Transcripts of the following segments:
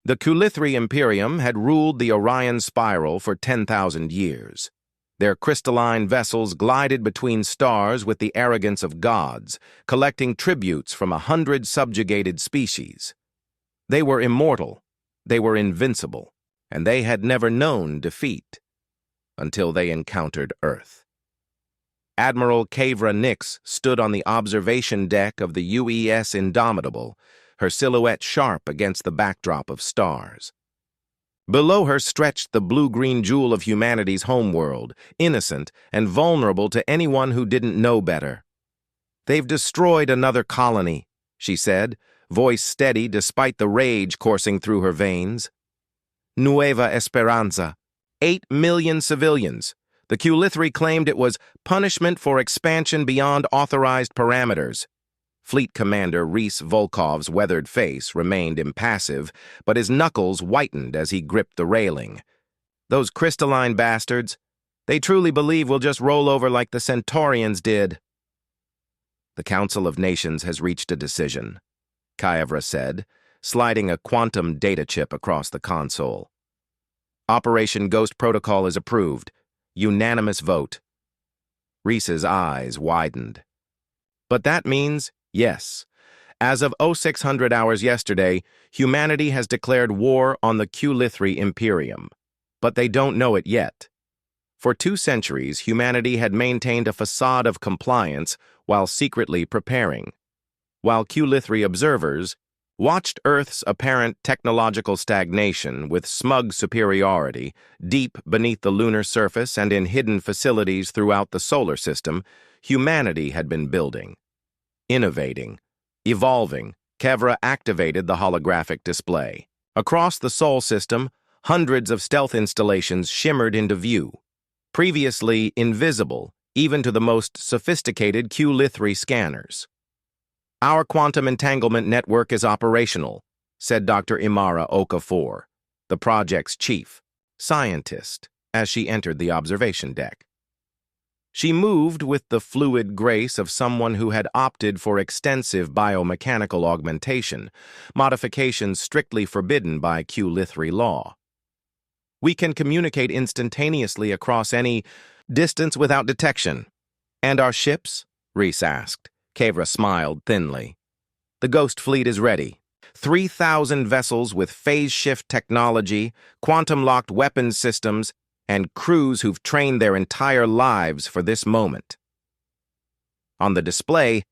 The Kulithri Imperium had ruled the Orion Spiral for 10,000 years. Their crystalline vessels glided between stars with the arrogance of gods, collecting tributes from 100 subjugated species. They were immortal, they were invincible, and they had never known defeat until they encountered Earth. Admiral Kavra Nix stood on the observation deck of the UES Indomitable, her silhouette sharp against the backdrop of stars. Below her stretched the blue-green jewel of humanity's homeworld, innocent and vulnerable to anyone who didn't know better. "They've destroyed another colony," she said, voice steady despite the rage coursing through her veins. "Nueva Esperanza. 8 million civilians. The Kulithri claimed it was punishment for expansion beyond authorized parameters." Fleet Commander Reese Volkov's weathered face remained impassive, but his knuckles whitened as he gripped the railing. "Those crystalline bastards, they truly believe we'll just roll over like the Centaurians did." "The Council of Nations has reached a decision," Kayevra said, sliding a quantum data chip across the console. "Operation Ghost Protocol is approved. Unanimous vote." Reese's eyes widened. "But that means, yes, as of 0600 hours yesterday, humanity has declared war on the Kulithri Imperium. But they don't know it yet. For 2 centuries, humanity had maintained a facade of compliance while secretly preparing, while Kulithri observers watched Earth's apparent technological stagnation with smug superiority deep beneath the lunar surface and in hidden facilities throughout the solar system. Humanity had been building, innovating, evolving. Kevra activated the holographic display. Across the Sol system, hundreds of stealth installations shimmered into view, previously invisible even to the most sophisticated Kulithri scanners. "Our quantum entanglement network is operational," said Dr. Imara Okafor, the project's chief scientist, as she entered the observation deck. She moved with the fluid grace of someone who had opted for extensive biomechanical augmentation, modifications strictly forbidden by Kulithri law. "We can communicate instantaneously across any distance without detection." "And our ships?" Reese asked. Kavra smiled thinly. "The Ghost Fleet is ready. 3,000 vessels with phase-shift technology, quantum-locked weapons systems, and crews who've trained their entire lives for this moment." On the display,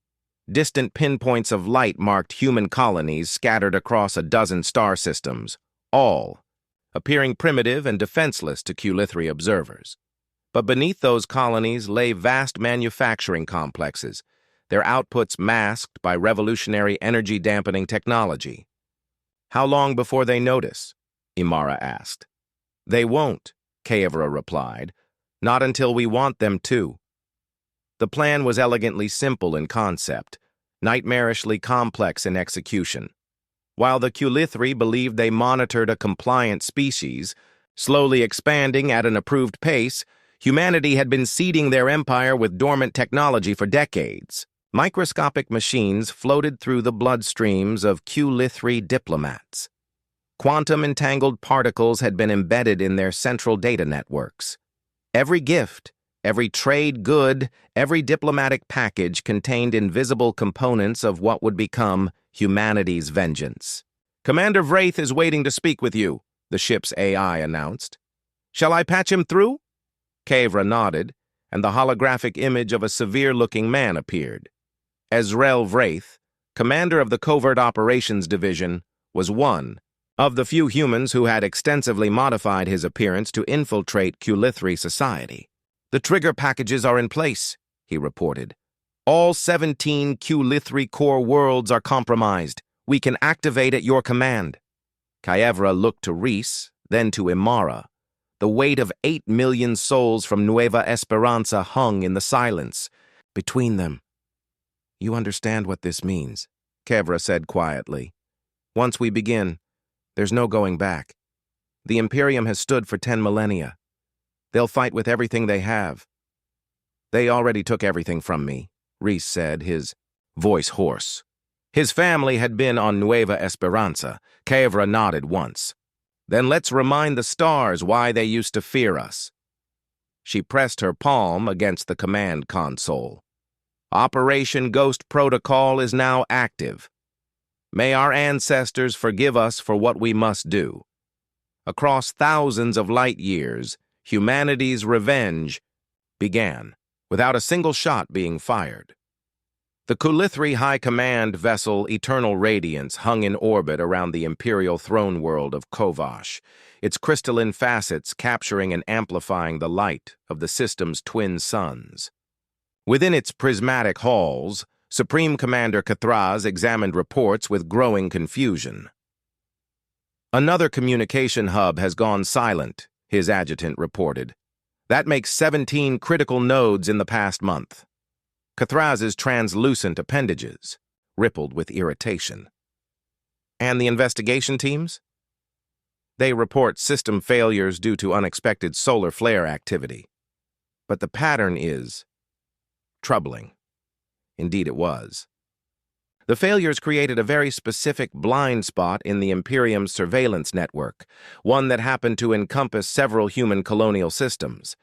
distant pinpoints of light marked human colonies scattered across a dozen star systems, all appearing primitive and defenseless to Kulithri observers. But beneath those colonies lay vast manufacturing complexes, their outputs masked by revolutionary energy-dampening technology. "How long before they notice?" Imara asked. "They won't," Kayevra replied. "Not until we want them to." The plan was elegantly simple in concept, nightmarishly complex in execution. While the Kulithri believed they monitored a compliant species, slowly expanding at an approved pace, humanity had been seeding their empire with dormant technology for decades. Microscopic machines floated through the bloodstreams of Kulithri diplomats. Quantum-entangled particles had been embedded in their central data networks. Every gift, every trade good, every diplomatic package contained invisible components of what would become humanity's vengeance. "Commander Vraith is waiting to speak with you," the ship's AI announced. "Shall I patch him through?" Kavra nodded, and the holographic image of a severe-looking man appeared. Ezrel Vraith, commander of the Covert Operations Division, was one of the few humans who had extensively modified his appearance to infiltrate Kulithri society. "The trigger packages are in place," he reported. "All 17 Kulithri core worlds are compromised. We can activate at your command." Kayevra looked to Reese, then to Imara. The weight of 8 million souls from Nueva Esperanza hung in the silence between them. "You understand what this means," Kevra said quietly. "Once we begin, there's no going back. The Imperium has stood for 10 millennia. They'll fight with everything they have." "They already took everything from me," Reese said, his voice hoarse. His family had been on Nueva Esperanza. Kayevra nodded once. Then let's remind the stars why they used to fear us. She pressed her palm against the command console. Operation Ghost Protocol is now active. May our ancestors forgive us for what we must do. Across thousands of light years, humanity's revenge began, without a single shot being fired. The Kulithri High Command vessel Eternal Radiance hung in orbit around the imperial throne world of Kovash, its crystalline facets capturing and amplifying the light of the system's twin suns. Within its prismatic halls, Supreme Commander Kathraz examined reports with growing confusion. Another communication hub has gone silent, his adjutant reported. That makes 17 critical nodes in the past month. Kathraz's translucent appendages rippled with irritation. And the investigation teams? They report system failures due to unexpected solar flare activity. But the pattern is troubling. Indeed it was. The failures created a very specific blind spot in the Imperium's surveillance network, one that happened to encompass several human colonial systems.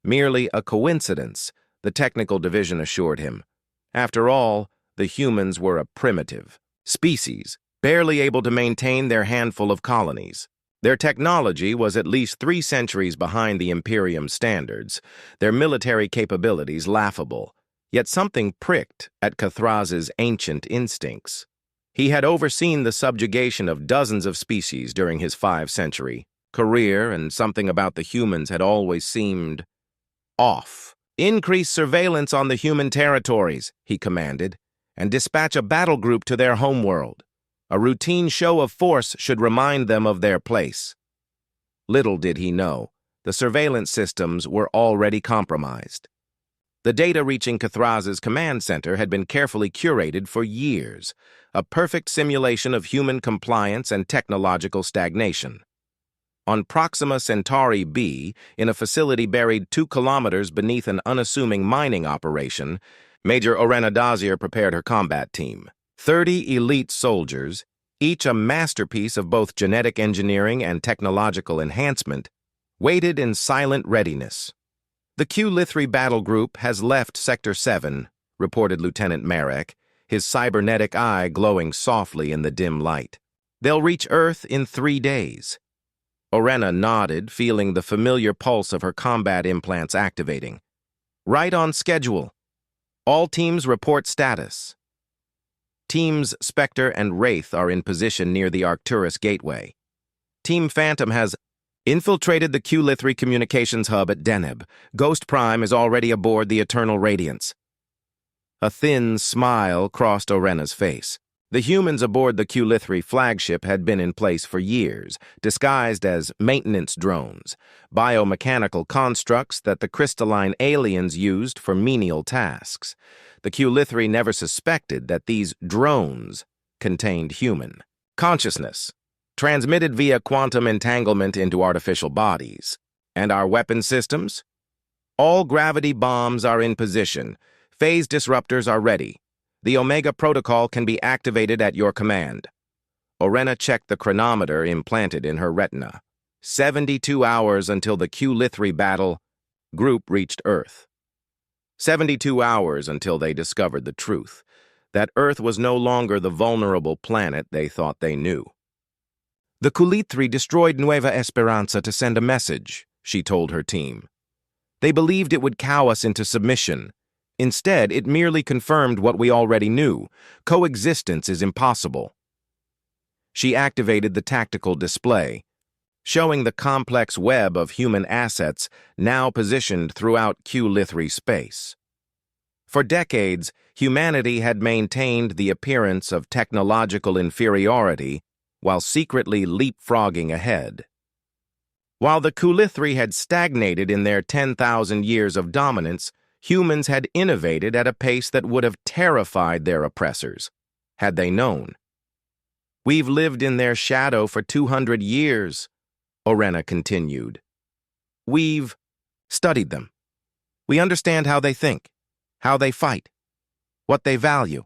Merely a coincidence, the technical division assured him. After all, the humans were a primitive species, barely able to maintain their handful of colonies. Their technology was at least 3 centuries behind the Imperium standards, their military capabilities laughable. Yet something pricked at Kathraz's ancient instincts. He had overseen the subjugation of dozens of species during his 5-century career, and something about the humans had always seemed off. Increase surveillance on the human territories, he commanded, and dispatch a battle group to their homeworld. A routine show of force should remind them of their place. Little did he know, the surveillance systems were already compromised. The data reaching Kathraz's command center had been carefully curated for years, a perfect simulation of human compliance and technological stagnation. On Proxima Centauri B, in a facility buried 2 kilometers beneath an unassuming mining operation, Major Orena Dazier prepared her combat team. 30 elite soldiers, each a masterpiece of both genetic engineering and technological enhancement, waited in silent readiness. The Kulithri battle group has left Sector 7, reported Lieutenant Marek, his cybernetic eye glowing softly in the dim light. They'll reach Earth in 3 days. Orena nodded, feeling the familiar pulse of her combat implants activating. Right on schedule. All teams report status. Teams Spectre and Wraith are in position near the Arcturus Gateway. Team Phantom has infiltrated the Kulithri communications hub at Deneb. Ghost Prime is already aboard the Eternal Radiance. A thin smile crossed Orena's face. The humans aboard the Kulithri flagship had been in place for years, disguised as maintenance drones, biomechanical constructs that the crystalline aliens used for menial tasks. The Kulithri never suspected that these drones contained human consciousness, transmitted via quantum entanglement into artificial bodies. And our weapon systems? All gravity bombs are in position. Phase disruptors are ready. The Omega Protocol can be activated at your command. Orena checked the chronometer implanted in her retina. 72 hours until the Kulithri battle group reached Earth. 72 hours until they discovered the truth, that Earth was no longer the vulnerable planet they thought they knew. The Kulithri destroyed Nueva Esperanza to send a message, she told her team. They believed it would cow us into submission. Instead, it merely confirmed what we already knew. Coexistence is impossible. She activated the tactical display, showing the complex web of human assets now positioned throughout Kulithri space. For decades, humanity had maintained the appearance of technological inferiority while secretly leapfrogging ahead. While the Kulithri had stagnated in their 10,000 years of dominance, humans had innovated at a pace that would have terrified their oppressors, had they known. We've lived in their shadow for 200 years, Orena continued. We've studied them. We understand how they think, how they fight, what they value.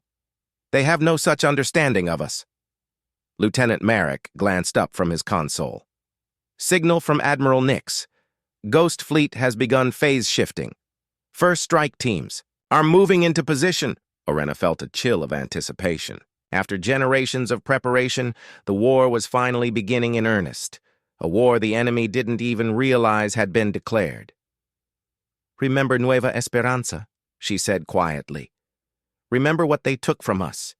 They have no such understanding of us. Lieutenant Marek glanced up from his console. Signal from Admiral Nix. Ghost Fleet has begun phase shifting. First strike teams are moving into position. Orenna felt a chill of anticipation. After generations of preparation, the war was finally beginning in earnest. A war the enemy didn't even realize had been declared. "Remember Nueva Esperanza," she said quietly. "Remember what they took from us.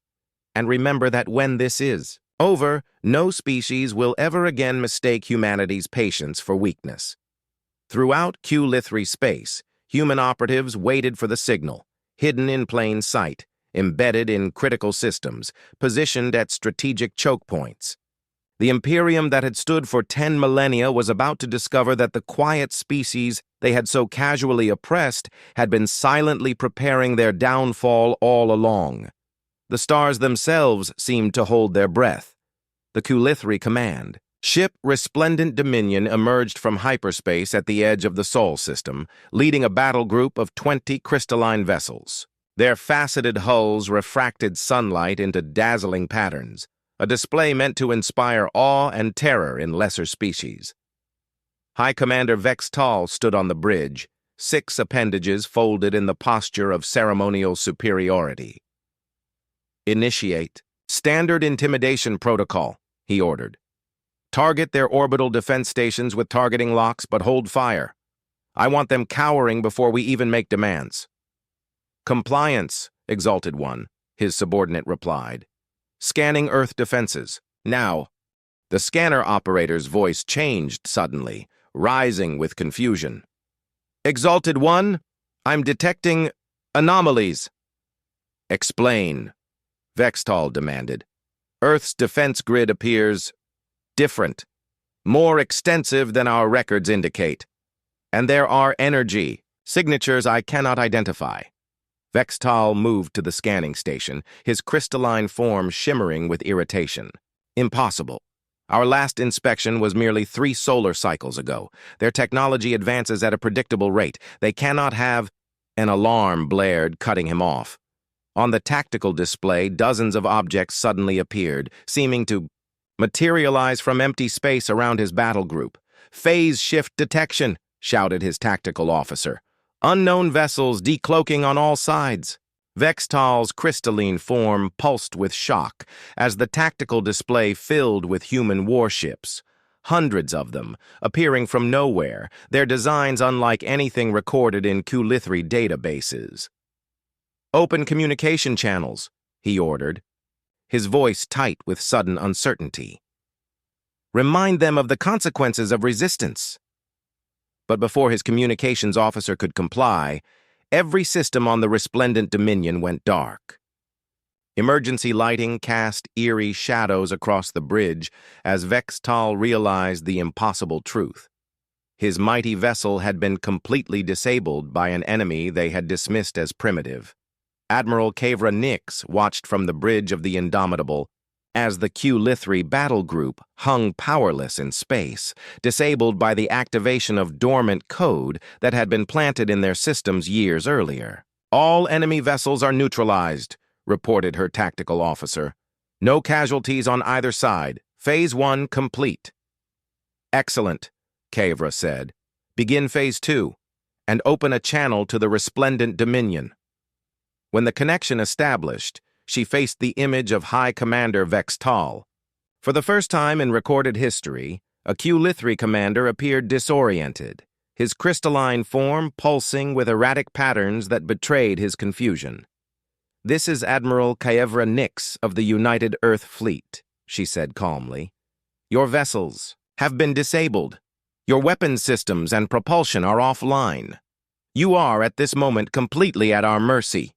And remember that when this is over, no species will ever again mistake humanity's patience for weakness." Throughout Q-Lithri space, human operatives waited for the signal, hidden in plain sight, embedded in critical systems, positioned at strategic choke points. The Imperium that had stood for 10 millennia was about to discover that the quiet species they had so casually oppressed had been silently preparing their downfall all along. The stars themselves seemed to hold their breath. The Q-Lithri command. Ship Resplendent Dominion emerged from hyperspace at the edge of the Sol system, leading a battle group of 20 crystalline vessels. Their faceted hulls refracted sunlight into dazzling patterns, a display meant to inspire awe and terror in lesser species. High Commander Vex Tal stood on the bridge, 6 appendages folded in the posture of ceremonial superiority. "Initiate standard intimidation protocol," he ordered. "Target their orbital defense stations with targeting locks, but hold fire. I want them cowering before we even make demands." "Compliance, Exalted One," his subordinate replied. "Scanning Earth defenses. Now." The scanner operator's voice changed suddenly, rising with confusion. "Exalted One, I'm detecting anomalies." "Explain," Vex Tal demanded. "Earth's defense grid appears different, more extensive than our records indicate. And there are energy signatures I cannot identify." Vex Tal moved to the scanning station, his crystalline form shimmering with irritation. "Impossible. Our last inspection was merely 3 solar cycles ago. Their technology advances at a predictable rate. They cannot have—" An alarm blared, cutting him off. On the tactical display, dozens of objects suddenly appeared, seeming to materialize from empty space around his battle group. "Phase shift detection," shouted his tactical officer. "Unknown vessels decloaking on all sides." Vex Tal's crystalline form pulsed with shock as the tactical display filled with human warships. Hundreds of them, appearing from nowhere, their designs unlike anything recorded in Q-Lithri databases. "Open communication channels," he ordered, his voice tight with sudden uncertainty. "Remind them of the consequences of resistance." But before his communications officer could comply, every system on the Resplendent Dominion went dark. Emergency lighting cast eerie shadows across the bridge as Vex Tal realized the impossible truth. His mighty vessel had been completely disabled by an enemy they had dismissed as primitive. Admiral Kavra Nix watched from the bridge of the Indomitable as the Q-Lithri battle group hung powerless in space, disabled by the activation of dormant code that had been planted in their systems years earlier. "All enemy vessels are neutralized," reported her tactical officer. "No casualties on either side. Phase 1 complete." "Excellent," Kavra said. "Begin Phase 2, and open a channel to the Resplendent Dominion." When the connection established, she faced the image of High Commander Vex Tal. For the first time in recorded history, a Q-Lithri commander appeared disoriented, his crystalline form pulsing with erratic patterns that betrayed his confusion. "This is Admiral Kavra Nix of the United Earth Fleet," she said calmly. "Your vessels have been disabled. Your weapons systems and propulsion are offline. You are, at this moment, completely at our mercy."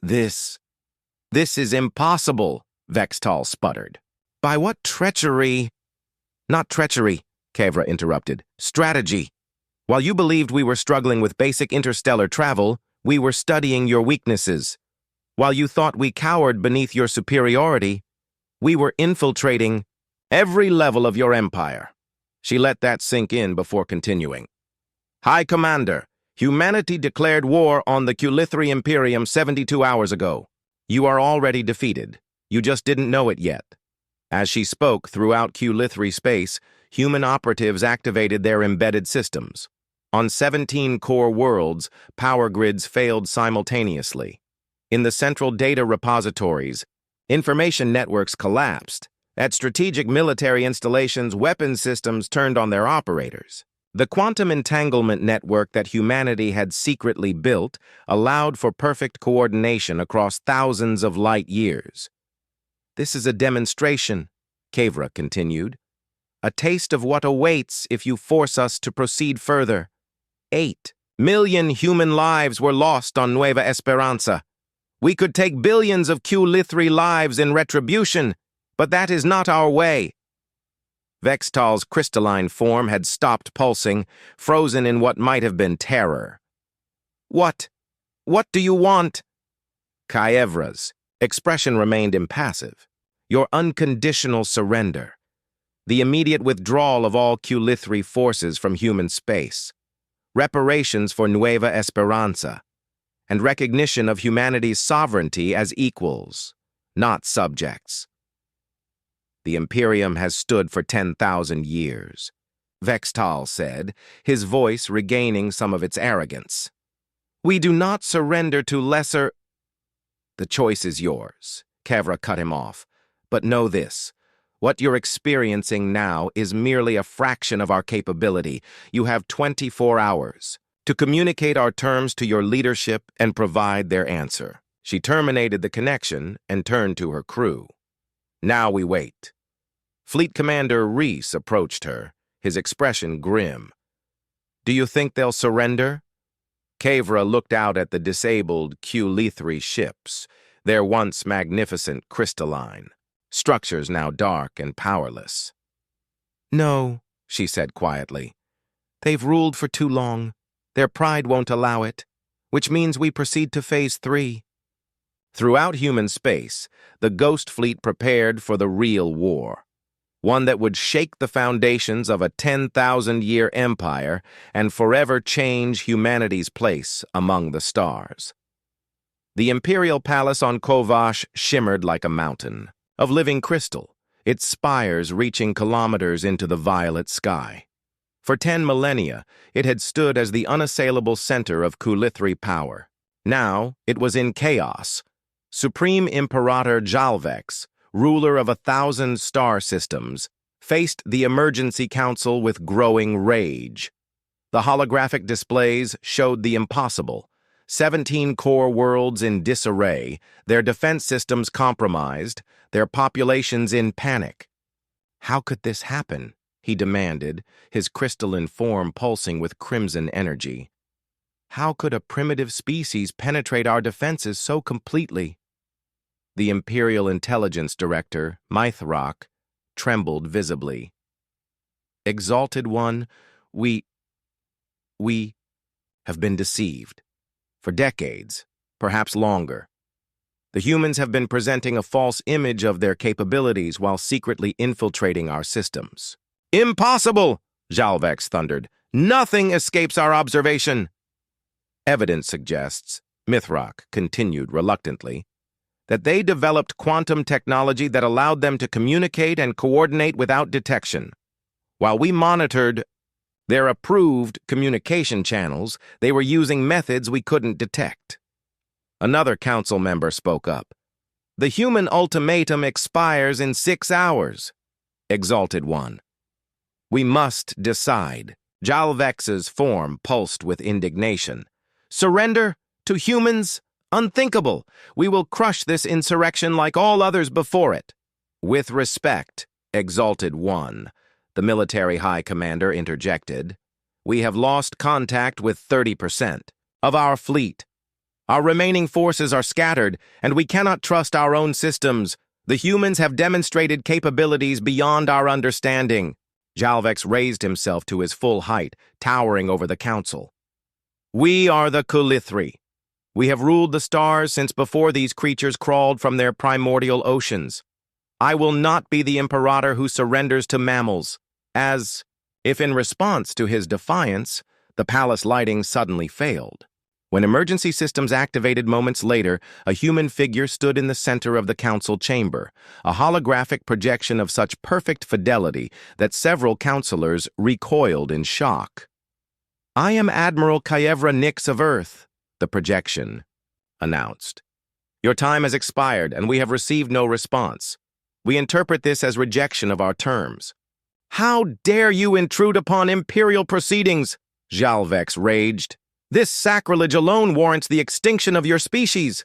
This is impossible," Vex Tal sputtered. "By what treachery—" "Not treachery," Kavra interrupted. "Strategy. While you believed we were struggling with basic interstellar travel, we were studying your weaknesses. While you thought we cowered beneath your superiority, we were infiltrating every level of your empire." She let that sink in before continuing. "High Commander, humanity declared war on the Q-Lithri Imperium 72 hours ago. You are already defeated. You just didn't know it yet. As she spoke, throughout Q-Lithri space, human operatives activated their embedded systems. On 17 core worlds, power grids failed simultaneously. In the central data repositories, information networks collapsed. At strategic military installations, weapon systems turned on their operators. The quantum entanglement network that humanity had secretly built allowed for perfect coordination across thousands of light years. "This is a demonstration," Kavra continued. "A taste of what awaits if you force us to proceed further. 8 million human lives were lost on Nueva Esperanza. We could take billions of Q-Lithri lives in retribution, but that is not our way." Vextal's crystalline form had stopped pulsing, frozen in what might have been terror. What do you want?" Kaevra's expression remained impassive. "Your unconditional surrender. The immediate withdrawal of all Q-Lithri forces from human space. Reparations for Nueva Esperanza. And recognition of humanity's sovereignty as equals, not subjects. The Imperium has stood for 10,000 years," Vextal said, his voice regaining some of its arrogance. "We do not surrender to lesser—" "The choice is yours," Kavra cut him off. "But know this. What you're experiencing now is merely a fraction of our capability. You have 24 hours to communicate our terms to your leadership and provide their answer." She terminated the connection and turned to her crew. "Now we wait." Fleet Commander Reese approached her, his expression grim. "Do you think they'll surrender?" Kavra looked out at the disabled Q-Lithri ships, their once magnificent crystalline, structures now dark and powerless. "No," she said quietly. "They've ruled for too long. Their pride won't allow it, which means we proceed to Phase 3. Throughout human space, the Ghost Fleet prepared for the real war, one that would shake the foundations of a 10,000-year empire and forever change humanity's place among the stars. The Imperial Palace on Kovash shimmered like a mountain of living crystal, its spires reaching kilometers into the violet sky. For 10 millennia, it had stood as the unassailable center of Q-Lithri power. Now, it was in chaos. Supreme Imperator Jalvex, ruler of 1,000 star systems, faced the Emergency Council with growing rage. The holographic displays showed the impossible. 17 core worlds in disarray, their defense systems compromised, their populations in panic. "How could this happen?" he demanded, his crystalline form pulsing with crimson energy. "How could a primitive species penetrate our defenses so completely?" The Imperial Intelligence Director, Mythrock, trembled visibly. "Exalted One, we have been deceived. For decades, perhaps longer. The humans have been presenting a false image of their capabilities while secretly infiltrating our systems." "Impossible!" Jalvex thundered. "Nothing escapes our observation." "Evidence suggests," Mythrock continued reluctantly, "that they developed quantum technology that allowed them to communicate and coordinate without detection. While we monitored their approved communication channels, they were using methods we couldn't detect." Another council member spoke up. "The human ultimatum expires in 6 hours. Exalted One. We must decide." Jalvex's form pulsed with indignation. "Surrender to humans? Unthinkable. We will crush this insurrection like all others before it." "With respect, Exalted One," the military high commander interjected, "we have lost contact with 30% of our fleet. Our remaining forces are scattered, and we cannot trust our own systems. The humans have demonstrated capabilities beyond our understanding." Jalvex raised himself to his full height, towering over the council. "We are the Q-Lithri. We have ruled the stars since before these creatures crawled from their primordial oceans. I will not be the Imperator who surrenders to mammals." As if in response to his defiance, the palace lighting suddenly failed. When emergency systems activated moments later, a human figure stood in the center of the council chamber, a holographic projection of such perfect fidelity that several counselors recoiled in shock. "I am Admiral Kyevra Nix of Earth," the projection announced. "Your time has expired, and we have received no response. We interpret this as rejection of our terms." "How dare you intrude upon imperial proceedings?" Jalvex raged. "This sacrilege alone warrants the extinction of your species."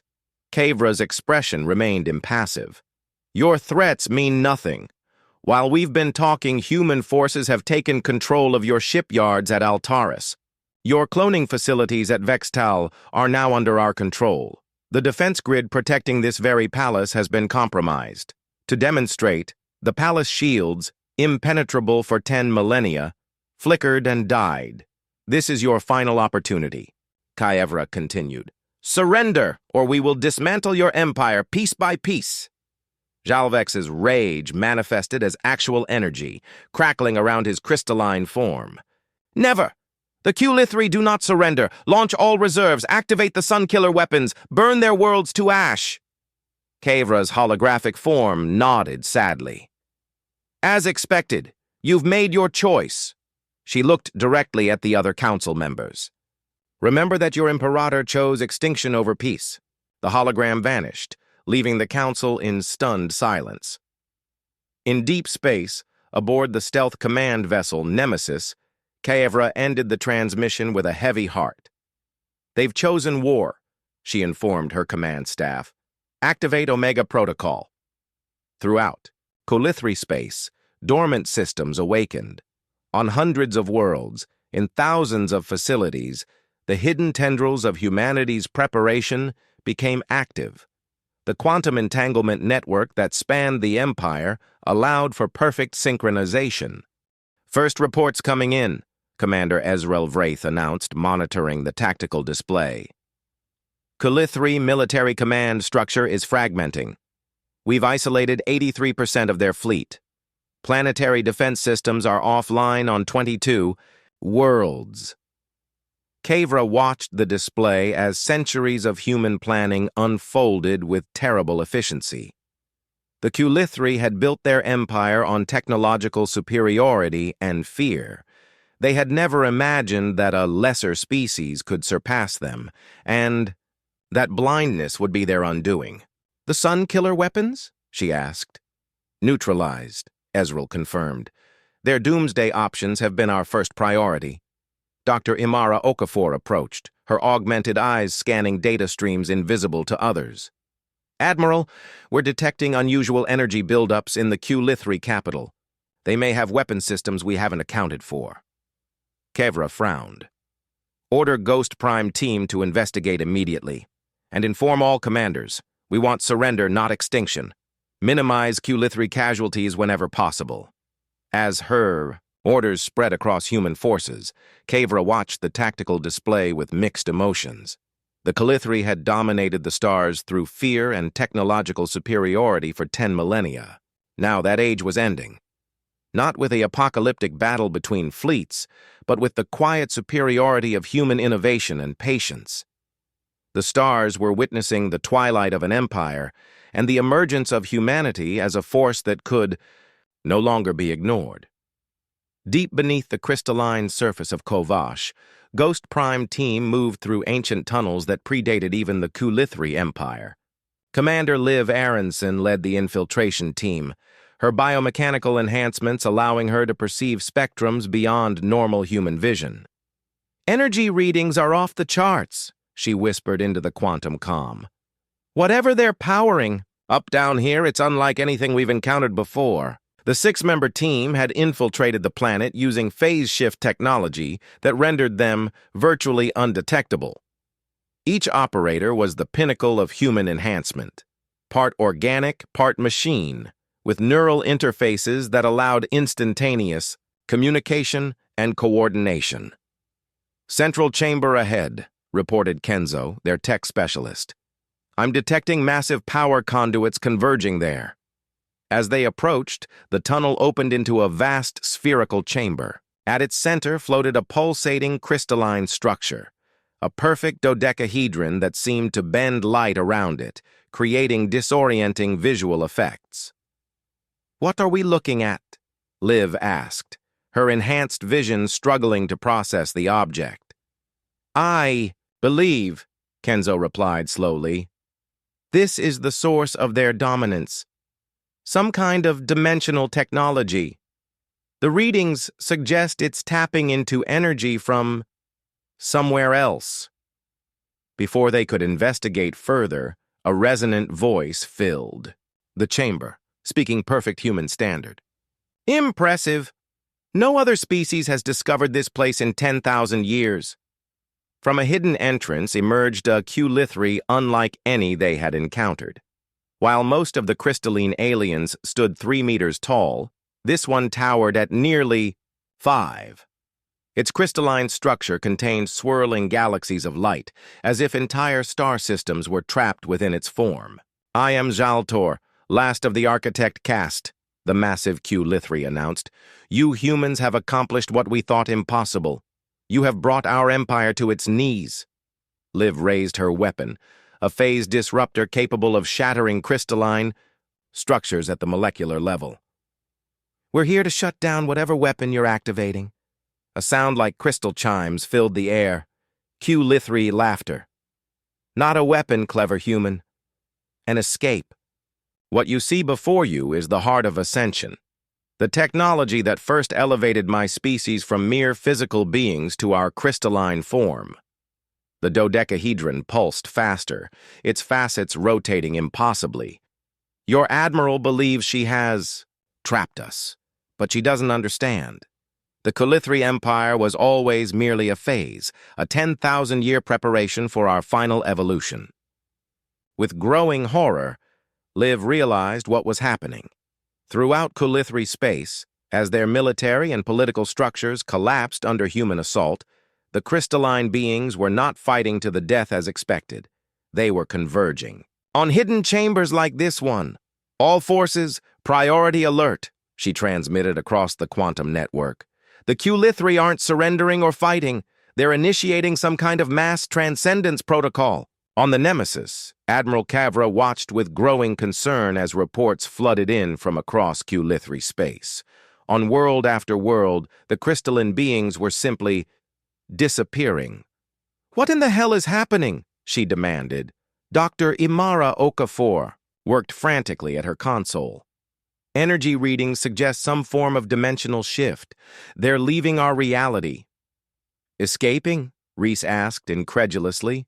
Kyevra's expression remained impassive. "Your threats mean nothing. While we've been talking, human forces have taken control of your shipyards at Altaris. Your cloning facilities at Vextal are now under our control. The defense grid protecting this very palace has been compromised. To demonstrate, the palace shields, impenetrable for 10 millennia, flickered and died. This is your final opportunity," Kyevra continued. "Surrender, or we will dismantle your empire piece by piece." Jalvex's rage manifested as actual energy, crackling around his crystalline form. "Never! The Q-Lithri do not surrender. Launch all reserves, activate the Sunkiller weapons, burn their worlds to ash." Kyevra's holographic form nodded sadly. "As expected, you've made your choice." She looked directly at the other council members. "Remember that your Imperator chose extinction over peace." The hologram vanished, leaving the council in stunned silence. In deep space, aboard the stealth command vessel Nemesis, Kyevra ended the transmission with a heavy heart. "They've chosen war," she informed her command staff. "Activate Omega Protocol." Throughout Q-Lithri space, dormant systems awakened. On hundreds of worlds, in thousands of facilities, the hidden tendrils of humanity's preparation became active. The quantum entanglement network that spanned the Empire allowed for perfect synchronization. "First reports coming in," Commander Ezreal Vraith announced, monitoring the tactical display. "Q-Lithri military command structure is fragmenting. We've isolated 83% of their fleet. Planetary defense systems are offline on 22 worlds." Kyevra watched the display as centuries of human planning unfolded with terrible efficiency. The Q-Lithri had built their empire on technological superiority and fear. They had never imagined that a lesser species could surpass them, and that blindness would be their undoing. "The Sunkiller weapons?" she asked. "Neutralized," Ezreal confirmed. "Their doomsday options have been our first priority." Dr. Imara Okafor approached, her augmented eyes scanning data streams invisible to others. "Admiral, we're detecting unusual energy buildups in the Q-Lithri capital. They may have weapon systems we haven't accounted for." Kyevra frowned. "Order Ghost Prime team to investigate immediately. And inform all commanders. We want surrender, not extinction. Minimize Q-Lithri casualties whenever possible." As her orders spread across human forces, Kyevra watched the tactical display with mixed emotions. The Q-Lithri had dominated the stars through fear and technological superiority for 10 millennia. Now that age was ending. Not with the apocalyptic battle between fleets, but with the quiet superiority of human innovation and patience. The stars were witnessing the twilight of an empire and the emergence of humanity as a force that could no longer be ignored. Deep beneath the crystalline surface of Kovash, Ghost Prime team moved through ancient tunnels that predated even the Q-Lithri Empire. Commander Liv Aronson led the infiltration team, her biomechanical enhancements allowing her to perceive spectrums beyond normal human vision. "Energy readings are off the charts," she whispered into the quantum comm. "Whatever they're powering, up down here, it's unlike anything we've encountered before." The 6-member team had infiltrated the planet using phase shift technology that rendered them virtually undetectable. Each operator was the pinnacle of human enhancement, part organic, part machine, with neural interfaces that allowed instantaneous communication and coordination. "Central chamber ahead," reported Kenzo, their tech specialist. "I'm detecting massive power conduits converging there." As they approached, the tunnel opened into a vast spherical chamber. At its center floated a pulsating crystalline structure, a perfect dodecahedron that seemed to bend light around it, creating disorienting visual effects. "What are we looking at?" Liv asked, her enhanced vision struggling to process the object. "I believe," Kenzo replied slowly, "this is the source of their dominance. Some kind of dimensional technology. The readings suggest it's tapping into energy from somewhere else." Before they could investigate further, a resonant voice filled the chamber, speaking perfect human standard. "Impressive! No other species has discovered this place in 10,000 years. From a hidden entrance emerged a Q-Lithri unlike any they had encountered. While most of the crystalline aliens stood 3 meters tall, this one towered at nearly 5. Its crystalline structure contained swirling galaxies of light, as if entire star systems were trapped within its form. "I am Zhaltor, last of the architect caste," the massive Q-Lithri announced. "You humans have accomplished what we thought impossible. You have brought our empire to its knees." Liv raised her weapon, a phase disruptor capable of shattering crystalline structures at the molecular level. "We're here to shut down whatever weapon you're activating." A sound like crystal chimes filled the air. Q-Lithri laughter. "Not a weapon, clever human. An escape. What you see before you is the heart of ascension. The technology that first elevated my species from mere physical beings to our crystalline form." The dodecahedron pulsed faster, its facets rotating impossibly. "Your admiral believes she has trapped us, but she doesn't understand. The Q-Lithri Empire was always merely a phase, a 10,000-year preparation for our final evolution." With growing horror, Liv realized what was happening. Throughout Q-Lithri space, as their military and political structures collapsed under human assault, the crystalline beings were not fighting to the death as expected. They were converging. "On hidden chambers like this one. All forces, priority alert," she transmitted across the quantum network. "The Q-Lithri aren't surrendering or fighting. They're initiating some kind of mass transcendence protocol." On the Nemesis, Admiral Kavra watched with growing concern as reports flooded in from across Q-Lithri space. On world after world, the crystalline beings were simply disappearing. "What in the hell is happening?" she demanded. Dr. Imara Okafor worked frantically at her console. "Energy readings suggest some form of dimensional shift. They're leaving our reality." "Escaping?" Reese asked incredulously.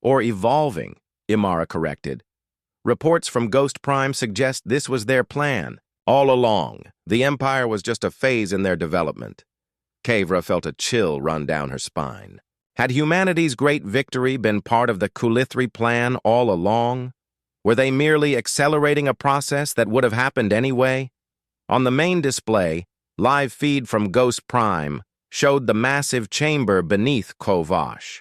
"Or evolving," Imara corrected. "Reports from Ghost Prime suggest this was their plan. All along, the Empire was just a phase in their development." Kavra felt a chill run down her spine. Had humanity's great victory been part of the Q-Lithri plan all along? Were they merely accelerating a process that would have happened anyway? On the main display, live feed from Ghost Prime showed the massive chamber beneath Kovash.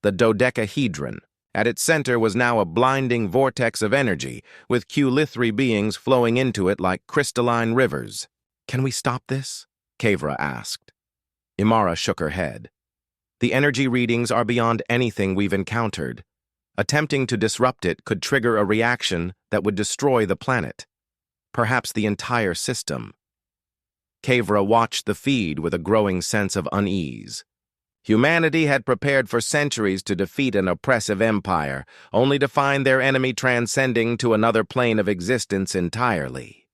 The dodecahedron. At its center was now a blinding vortex of energy, with Q-Lithri beings flowing into it like crystalline rivers. "Can we stop this?" Kavra asked. Imara shook her head. "The energy readings are beyond anything we've encountered. Attempting to disrupt it could trigger a reaction that would destroy the planet. Perhaps the entire system." Kavra watched the feed with a growing sense of unease. Humanity had prepared for centuries to defeat an oppressive empire, only to find their enemy transcending to another plane of existence entirely.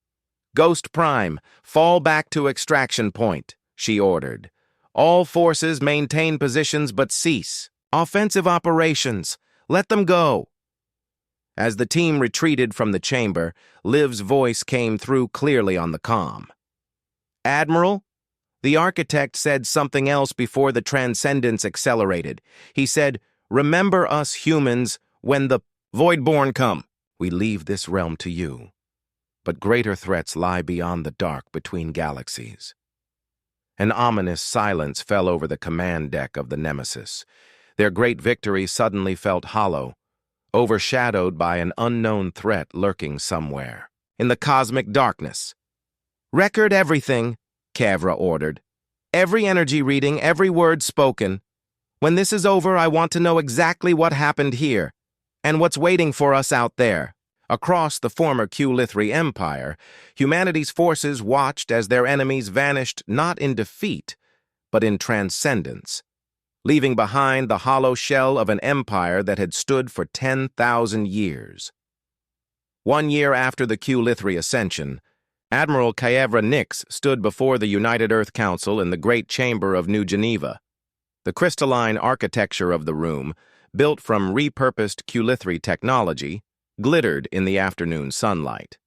"Ghost Prime, fall back to extraction point," she ordered. "All forces maintain positions but cease. Offensive operations. Let them go." As the team retreated from the chamber, Liv's voice came through clearly on the comm. "Admiral, the architect said something else before the transcendence accelerated. He said, 'Remember us humans when the Voidborn come.' We leave this realm to you. But greater threats lie beyond the dark between galaxies." An ominous silence fell over the command deck of the Nemesis. Their great victory suddenly felt hollow, overshadowed by an unknown threat lurking somewhere in the cosmic darkness. "Record everything," Kavra ordered. "Every energy reading, every word spoken. When this is over, I want to know exactly what happened here, and what's waiting for us out there. Across the former Q-Lithri Empire, humanity's forces watched as their enemies vanished not in defeat, but in transcendence, leaving behind the hollow shell of an empire that had stood for 10,000 years. 1 year after the Q-Lithri ascension, Admiral Kyevra Nix stood before the United Earth Council in the Great Chamber of New Geneva. The crystalline architecture of the room, built from repurposed Q-Lithri technology, glittered in the afternoon sunlight.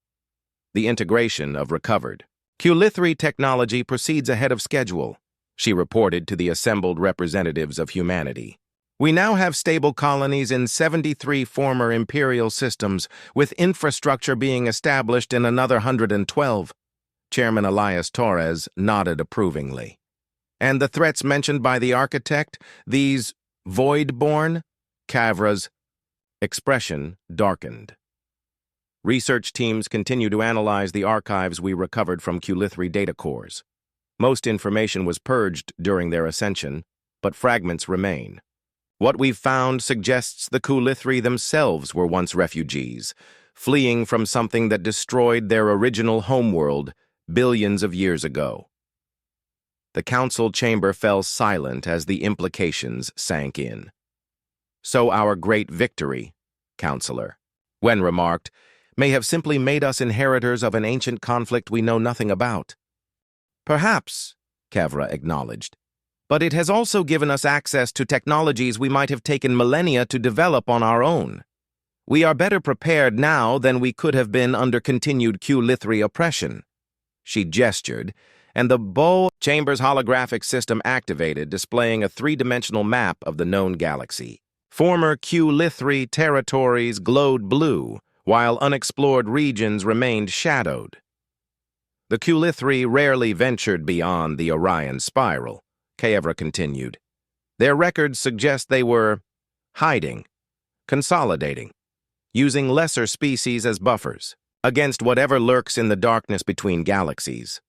The integration of recovered Q-Lithri technology proceeds ahead of schedule, she reported to the assembled representatives of humanity. We now have stable colonies in 73 former imperial systems, with infrastructure being established in another 112. Chairman Elias Torres nodded approvingly. And the threats mentioned by the architect, these void-born? Kyevra's expression darkened. Research teams continue to analyze the archives we recovered from Q-Lithri data cores. Most information was purged during their ascension, but fragments remain. What we've found suggests the Q-Lithri themselves were once refugees, fleeing from something that destroyed their original homeworld billions of years ago. The council chamber fell silent as the implications sank in. So our great victory, Counselor, Wen remarked, may have simply made us inheritors of an ancient conflict we know nothing about. Perhaps, Kyevra acknowledged, but it has also given us access to technologies we might have taken millennia to develop on our own. We are better prepared now than we could have been under continued Q-Lithri oppression. She gestured, and the Bow Chamber's holographic system activated, displaying a three-dimensional map of the known galaxy. Former Q-Lithri territories glowed blue, while unexplored regions remained shadowed. The Q-Lithri rarely ventured beyond the Orion spiral, Kyevra continued. Their records suggest they were hiding, consolidating, using lesser species as buffers against whatever lurks in the darkness between galaxies.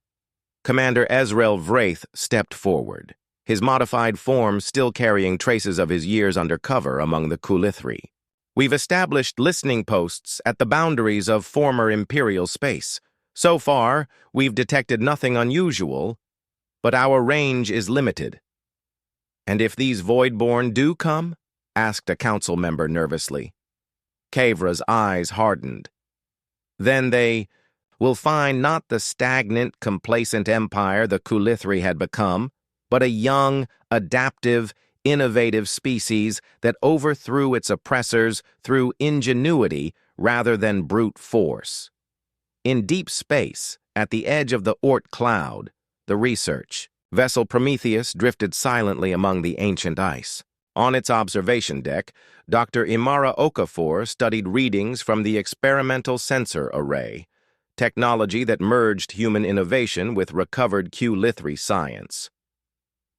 Commander Ezreal Vraith stepped forward, his modified form still carrying traces of his years under cover among the Q-Lithri. We've established listening posts at the boundaries of former Imperial space. So far, we've detected nothing unusual, but our range is limited. And if these Voidborn do come? Asked a council member nervously. Kyevra's eyes hardened. Then they will find not the stagnant, complacent empire the Q-Lithri had become, but a young, adaptive, innovative species that overthrew its oppressors through ingenuity rather than brute force. In deep space, at the edge of the Oort cloud, the research vessel Prometheus drifted silently among the ancient ice. On its observation deck, Dr. Imara Okafor studied readings from the experimental sensor array, technology that merged human innovation with recovered Q-Lithri science.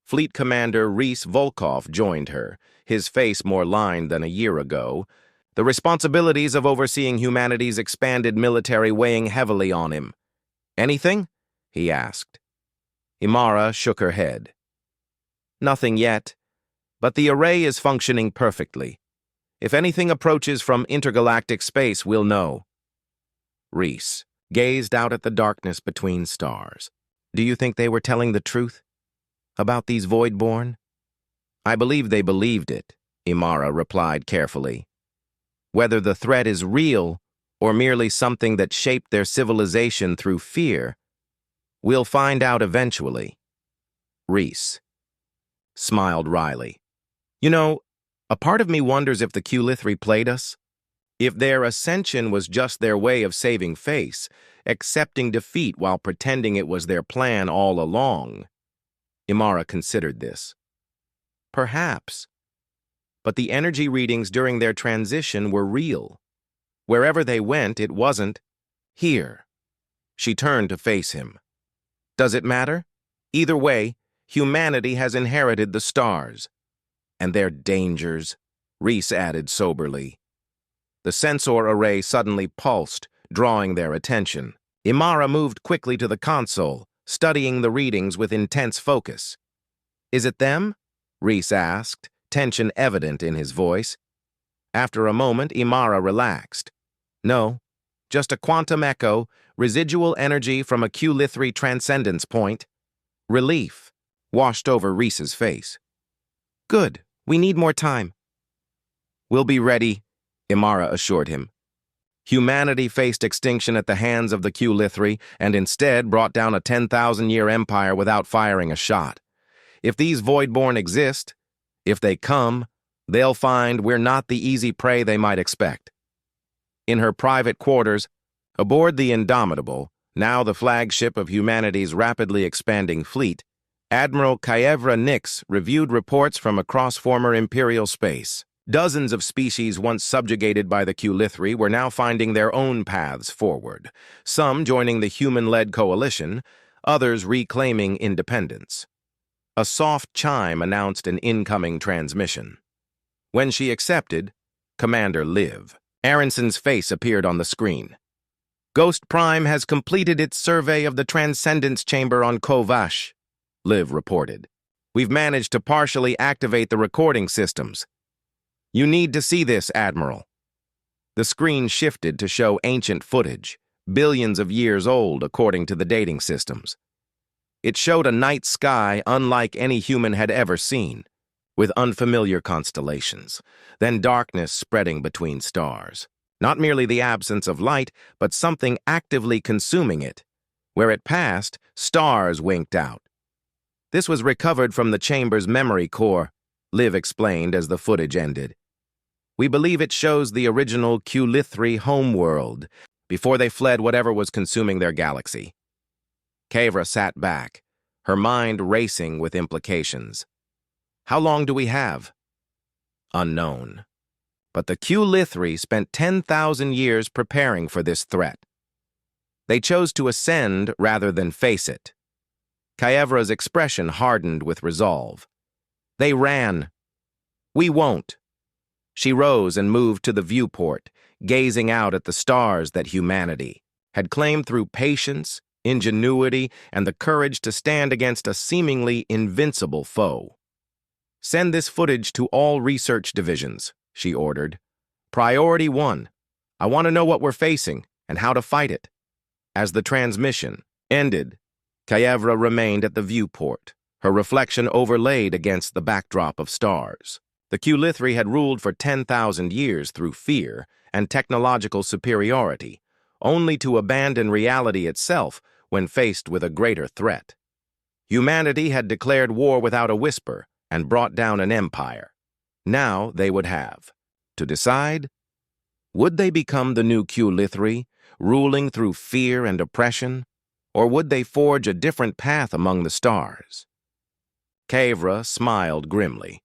Fleet Commander Rhys Volkov joined her, his face more lined than a year ago, the responsibilities of overseeing humanity's expanded military weighing heavily on him. "Anything?" he asked. Imara shook her head. "Nothing yet, but the array is functioning perfectly. If anything approaches from intergalactic space, we'll know." Rhys gazed out at the darkness between stars. "Do you think they were telling the truth about these Voidborn?" "I believe they believed it," Imara replied carefully. "Whether the threat is real or merely something that shaped their civilization through fear, we'll find out eventually." Rhys smiled wryly. "You know, a part of me wonders if the Q-Lithri played us. If their ascension was just their way of saving face, accepting defeat while pretending it was their plan all along." Imara considered this. "Perhaps. But the energy readings during their transition were real. Wherever they went, it wasn't here." She turned to face him. "Does it matter? Either way, humanity has inherited the stars. And their dangers," Rhys added soberly. The sensor array suddenly pulsed, drawing their attention. Imara moved quickly to the console, studying the readings with intense focus. "Is it them?" Rhys asked, tension evident in his voice. After a moment, Imara relaxed. No, just a quantum echo, residual energy from a Q-Lithri transcendence point. Relief washed over Reese's face. Good, we need more time. We'll be ready, Imara assured him. Humanity faced extinction at the hands of the Q-Lithri and instead brought down a 10,000-year empire without firing a shot. If these Voidborn exist, if they come, they'll find we're not the easy prey they might expect. In her private quarters, aboard the Indomitable, now the flagship of humanity's rapidly expanding fleet, Admiral Kaevra Nix reviewed reports from across former Imperial space. Dozens of species once subjugated by the Q-Lithri were now finding their own paths forward, some joining the human-led coalition, others reclaiming independence. A soft chime announced an incoming transmission. When she accepted, Commander Liv. Aronson's face appeared on the screen. Ghost Prime has completed its survey of the Transcendence Chamber on Kovash, Liv reported. We've managed to partially activate the recording systems. You need to see this, Admiral. The screen shifted to show ancient footage, billions of years old according to the dating systems. It showed a night sky unlike any human had ever seen, with unfamiliar constellations, then darkness spreading between stars. Not merely the absence of light, but something actively consuming it. Where it passed, stars winked out. This was recovered from the chamber's memory core, Liv explained as the footage ended. We believe it shows the original Q-Lithri homeworld, before they fled whatever was consuming their galaxy. Kaevra sat back, her mind racing with implications. How long do we have? Unknown. But the Q-Lithri spent 10,000 years preparing for this threat. They chose to ascend rather than face it. Kaevra's expression hardened with resolve. They ran. We won't. She rose and moved to the viewport, gazing out at the stars that humanity had claimed through patience, ingenuity, and the courage to stand against a seemingly invincible foe. Send this footage to all research divisions, she ordered. Priority 1. I want to know what we're facing and how to fight it. As the transmission ended, Kaevra remained at the viewport, her reflection overlaid against the backdrop of stars. The Q-Lithri had ruled for 10,000 years through fear and technological superiority, only to abandon reality itself when faced with a greater threat. Humanity had declared war without a whisper and brought down an empire. Now they would have to decide, would they become the new Q-Lithri, ruling through fear and oppression, or would they forge a different path among the stars? Kaevra smiled grimly.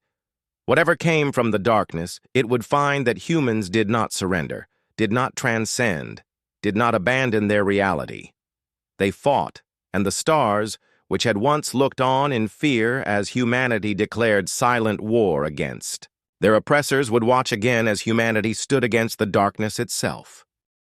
Whatever came from the darkness, it would find that humans did not surrender, did not transcend, did not abandon their reality. They fought, and the stars, which had once looked on in fear as humanity declared silent war against, their oppressors would watch again as humanity stood against the darkness itself.